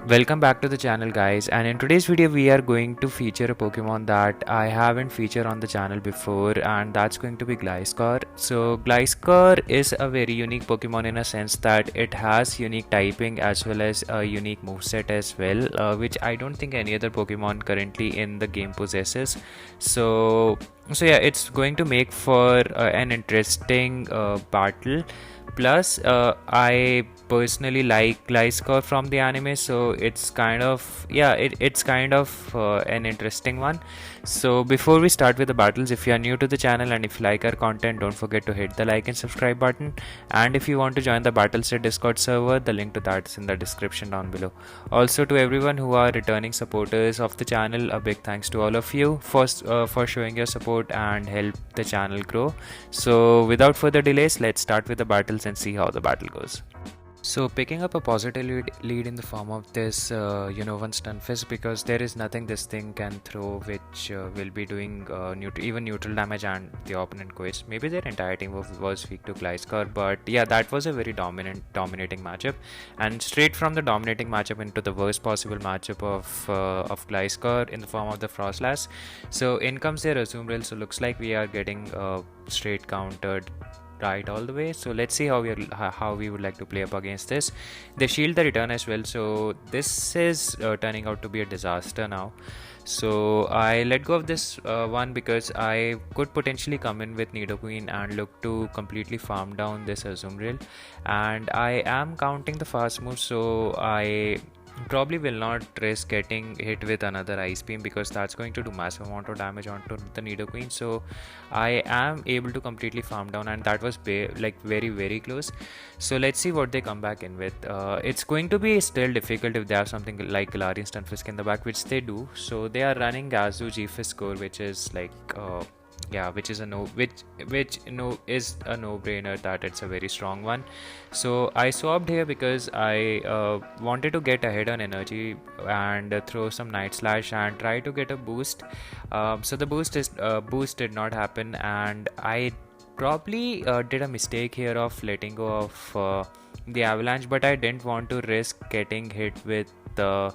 Welcome back to the channel, guys, and in today's video we are going to feature a Pokemon that I haven't featured on the channel before, and that's going to be Gliscor. So Gliscor is a very unique Pokemon in a sense that it has unique typing as well as a unique moveset as well, which I don't think any other Pokemon currently in the game possesses. So yeah, it's going to make for an interesting battle. Plus, I personally like Gliscor from the anime, so it's kind of it's kind of an interesting one. So before we start with the battles, if you are new to the channel and if you like our content, don't forget to hit the like and subscribe button. And if you want to join the Battlestate Discord server, the link to that is in the description down below. Also, to everyone who are returning supporters of the channel, a big thanks to all of you for showing your support and help the channel grow. So without further delays, let's start with the battles and see how the battle goes. So picking up a positive lead in the form of this Unovan Stunfisk, because there is nothing this thing can throw which will be doing even neutral damage and the opponent quits. Maybe their entire team was weak to Gliscor, but yeah, that was a very dominating matchup, and straight from the dominating matchup into the worst possible matchup of Gliscor in the form of the Froslass. So in comes their Azumarill. So looks like we are getting straight countered right all the way. So let's see how we would like to play up against this. They shield the return as well, so this is turning out to be a disaster now. So I let go of this one because I could potentially come in with Nidoqueen and look to completely farm down this Azumarill, and I am counting the fast move, so I probably will not risk getting hit with another ice beam because that's going to do massive amount of damage onto the Nidoqueen. So I am able to completely farm down, and that was like very close. So let's see what they come back in with. It's going to be still difficult if they have something like Galarian Stunfisk in the back, which they do. So they are running Gazu Gliscor, which is like which is a no-brainer that it's a very strong one. So I swapped here because I wanted to get ahead on energy and throw some Night Slash and try to get a boost. So the boost did not happen, and I probably did a mistake here of letting go of the avalanche, but I didn't want to risk getting hit with the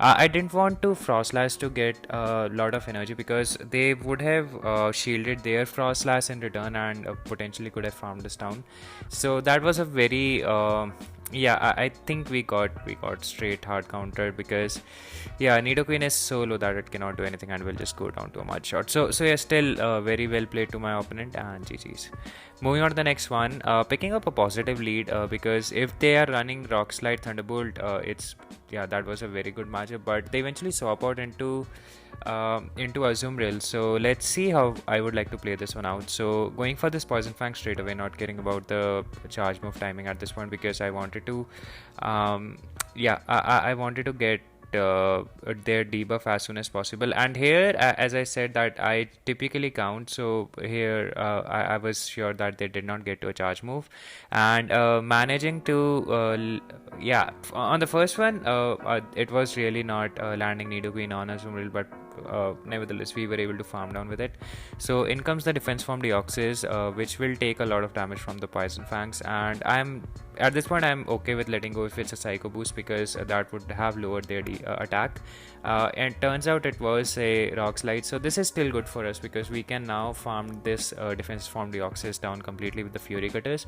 I didn't want to Froslass to get a lot of energy because they would have shielded their Froslass in return and potentially could have farmed us down. So that was a very I think we got straight hard countered because Nidoqueen is so low that it cannot do anything and will just go down to a mud shot. So yeah, still very well played to my opponent, and GG's. Moving on to the next one, picking up a positive lead because if they are running Rock Slide Thunderbolt, that was a very good matchup, but they eventually swap out into Azumarill. So let's see how I would like to play this one out. So going for this Poison Fang straight away, not caring about the charge move timing at this point because I wanted to I wanted to get their debuff as soon as possible. And here, as I said, that I typically count, so here I was sure that they did not get to a charge move, and managing to on the first one it was really not landing Nidoqueen on Azumarill, but nevertheless we were able to farm down with it. So in comes the defense from Deoxys, which will take a lot of damage from the Poison Fangs, and at this point I'm okay with letting go if it's a Psycho Boost because that would have lowered their attack, and turns out it was a Rock Slide. So this is still good for us because we can now farm this defense from Deoxys down completely with the Fury Cutters.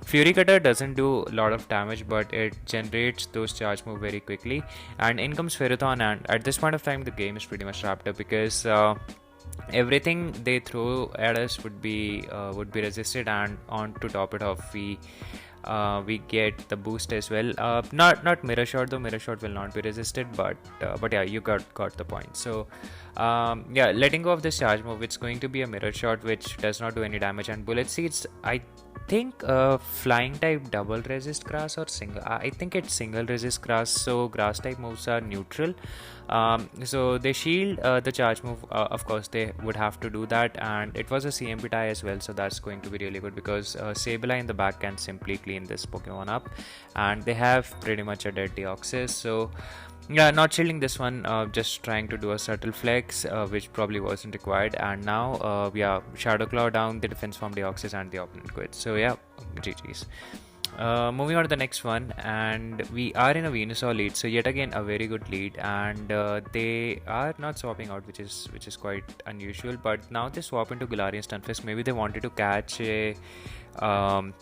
Fury Cutter doesn't do a lot of damage, but it generates those charge move very quickly, and in comes Ferrothorn, and at this point of time the game is pretty much wrapped up because everything they throw at us would be resisted, and on to top it off we get the boost as well. Not Mirror Shot though. Mirror Shot will not be resisted, but yeah, you got the point. So letting go of this charge move, it's going to be a Mirror Shot which does not do any damage, and Bullet Seeds, I think flying type double resist grass or single, I think it's single resist grass, so grass type moves are neutral. So they shield the charge move, of course they would have to do that, and it was a CMP tie as well, so that's going to be really good because Sableye in the back can simply clean this Pokemon up, and they have pretty much a dead Deoxys. So yeah, not shielding this one, just trying to do a subtle flex, which probably wasn't required, and now Shadow Claw down the defense from Deoxys and the opponent quits. So yeah, GG's. Moving on to the next one, and we are in a Venusaur lead, so yet again a very good lead, and they are not swapping out, which is quite unusual. But now they swap into Galarian Stunfisk. Maybe they wanted to um,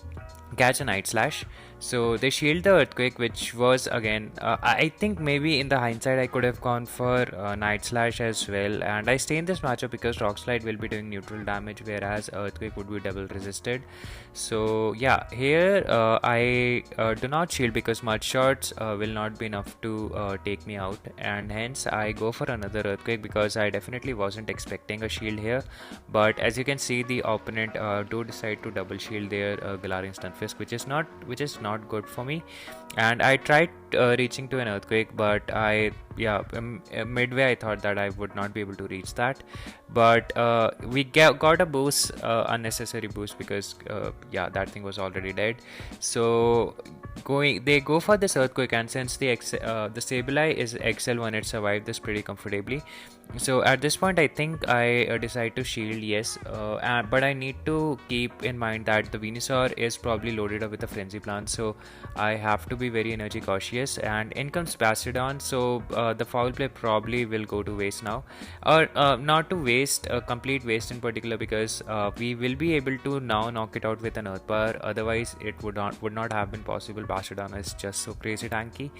catch a Night Slash, so they shield the Earthquake, which was again I think maybe in the hindsight I could have gone for Night Slash as well, and I stay in this matchup because Rock Slide will be doing neutral damage, whereas Earthquake would be double resisted. So yeah, here I do not shield because Mud Shots will not be enough to take me out, and hence I go for another Earthquake because I definitely wasn't expecting a shield here. But as you can see, the opponent do decide to double shield their Galarian Stunfisk, which is not good for me. And I tried reaching to an Earthquake, but midway I thought that I would not be able to reach that, but we got a boost, unnecessary boost, because that thing was already dead. So they go for this Earthquake, and since the Sableye is XL1, it survived this pretty comfortably. So at this point I think I decide to shield, yes, but I need to keep in mind that the Venusaur is probably loaded up with a Frenzy Plant, so I have to be very energy cautious. And in comes Bastiodon, so the foul play probably will go to waste now, or not to waste, complete waste in particular, because we will be able to now knock it out with an Earth Power. Otherwise it would not have been possible. Bastiodon is just so crazy tanky.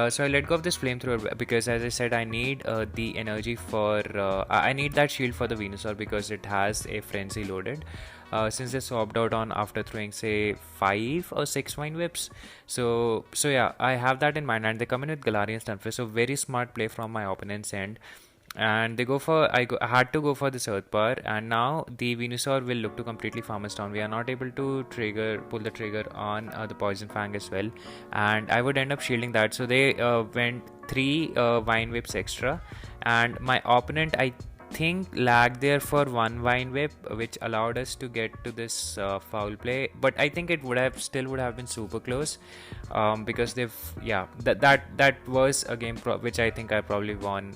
So I let go of this flamethrower because, as I said, I need the energy for I need that shield for the Venusaur because it has a frenzy loaded. Since they swapped out on after throwing say 5 or 6 Vine Whips, so yeah, I have that in mind, and they come in with Galarian Stunfisk. So very smart play from my opponent's end. And they go for I had to go for this Earth Power, and now the Venusaur will look to completely farm us down. We are not able to pull the trigger on the Poison Fang as well, and I would end up shielding that. So they went 3 Vine Whips extra, and my opponent, I think, lagged there for 1 Vine Whip, which allowed us to get to this foul play. But I think it would have been super close, because that was a game which I think I probably won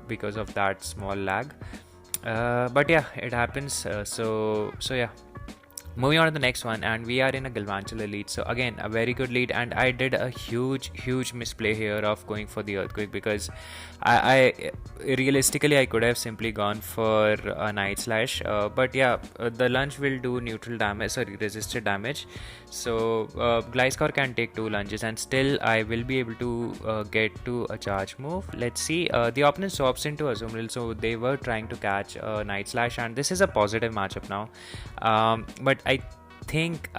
because of that small lag. But yeah, it happens. So yeah. Moving on to the next one, and we are in a Galvantula lead. So again, a very good lead, and I did a huge misplay here of going for the Earthquake, because I realistically I could have simply gone for a Night Slash, but yeah, the lunge will do neutral damage, sorry, resisted damage. So Gliscor can take 2 lunges, and still I will be able to get to a charge move. Let's see. The opponent swaps into Azumarill, so they were trying to catch a Night Slash, and this is a positive matchup now. But I think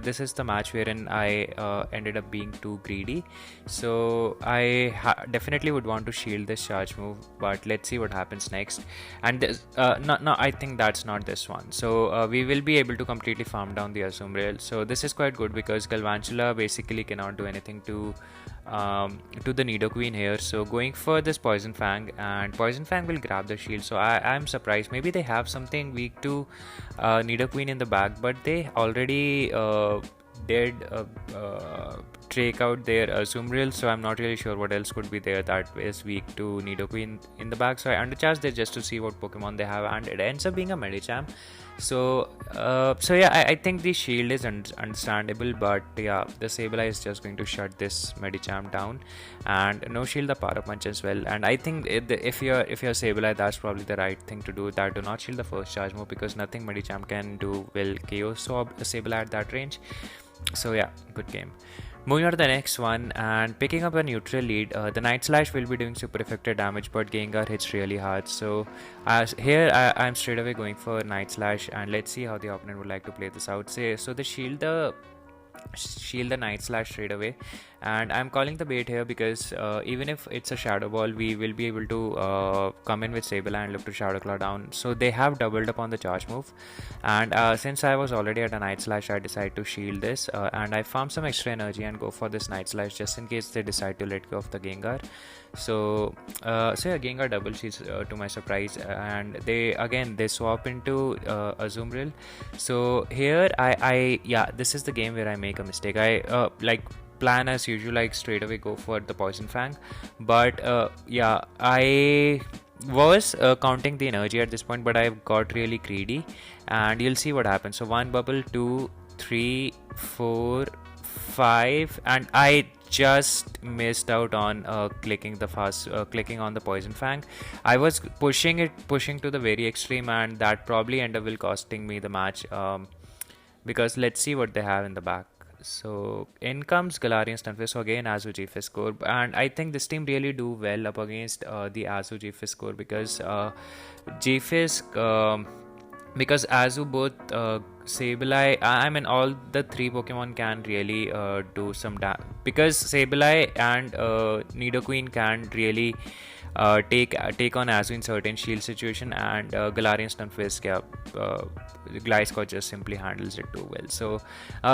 this is the match wherein I ended up being too greedy, so I definitely would want to shield this charge move, but let's see what happens next. And this no, I think that's not this one. So we will be able to completely farm down the Azumarill, so this is quite good because Galvantula basically cannot do anything to the Nidoqueen here. So going for this Poison Fang, and Poison Fang will grab the shield. So I'm surprised. Maybe they have something weak to Nidoqueen in the back, but they already did take out their Azumarill, so I'm not really sure what else could be there that is weak to Nidoqueen in the back. So I undercharge there just to see what Pokemon they have, and it ends up being a Medicham. So yeah, I think the shield is understandable, but yeah, the Sableye is just going to shut this Medicham down, and no shield the Power Punch as well. And I think if you're Sableye, that's probably the right thing to do. That do not shield the first charge move, because nothing Medicham can do will KO Sableye at that range. So yeah, good game. Moving on to the next one, and picking up a neutral lead, the Night Slash will be doing super effective damage, but Gengar hits really hard. So here I'm straight away going for Night Slash, and let's see how the opponent would like to play this out. So they shield the Night Slash straight away, and I'm calling the bait here because even if it's a Shadow Ball, we will be able to come in with Sableye and look to Shadow Claw down. So they have doubled up on the charge move, and since I was already at a Night Slash, I decided to shield this, and I farm some extra energy and go for this Night Slash just in case they decide to let go of the Gengar. So yeah, Gengar double shields to my surprise, and they swap into Azumarill. So here this is the game where I make a mistake. I plan as usual, like straight away go for the Poison Fang, but I was counting the energy at this point, but I got really greedy, and you'll see what happens. So 1 bubble, 2, 3, 4, 5, and I just missed out on clicking on the Poison Fang. I was pushing to the very extreme, and that probably ended up will costing me the match, because let's see what they have in the back. So in comes Galarian Stunfisk, so again Azu Gliscor, and I think this team really do well up against the Azu Gliscor, because Gfisk, because Azu both Sableye, I mean all the three Pokemon can really do some damage, because Sableye and Nidoqueen can really take on Azu in certain shield situation, and Galarian Stunfisk, Gliscor just simply handles it too well. So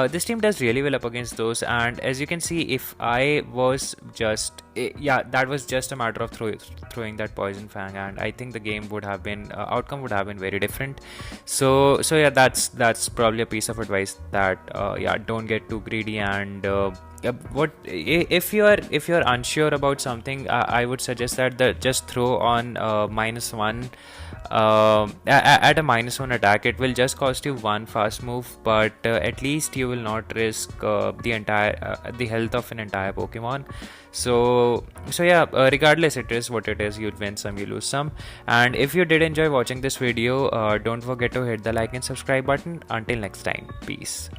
this team does really well up against those, and as you can see, if I was just that was just a matter of throwing that Poison Fang, and I think the game would have been outcome would have been very different. So yeah, that's probably a piece of advice, that don't get too greedy, and what if you're unsure about something, I would suggest that just throw on -1 at a -1 attack. It will just cost you 1 fast move, but at least you will not risk the health of an entire Pokemon. So yeah, regardless it is what it is, you win some, you lose some. And if you did enjoy watching this video, don't forget to hit the like and subscribe button. Until next time, peace.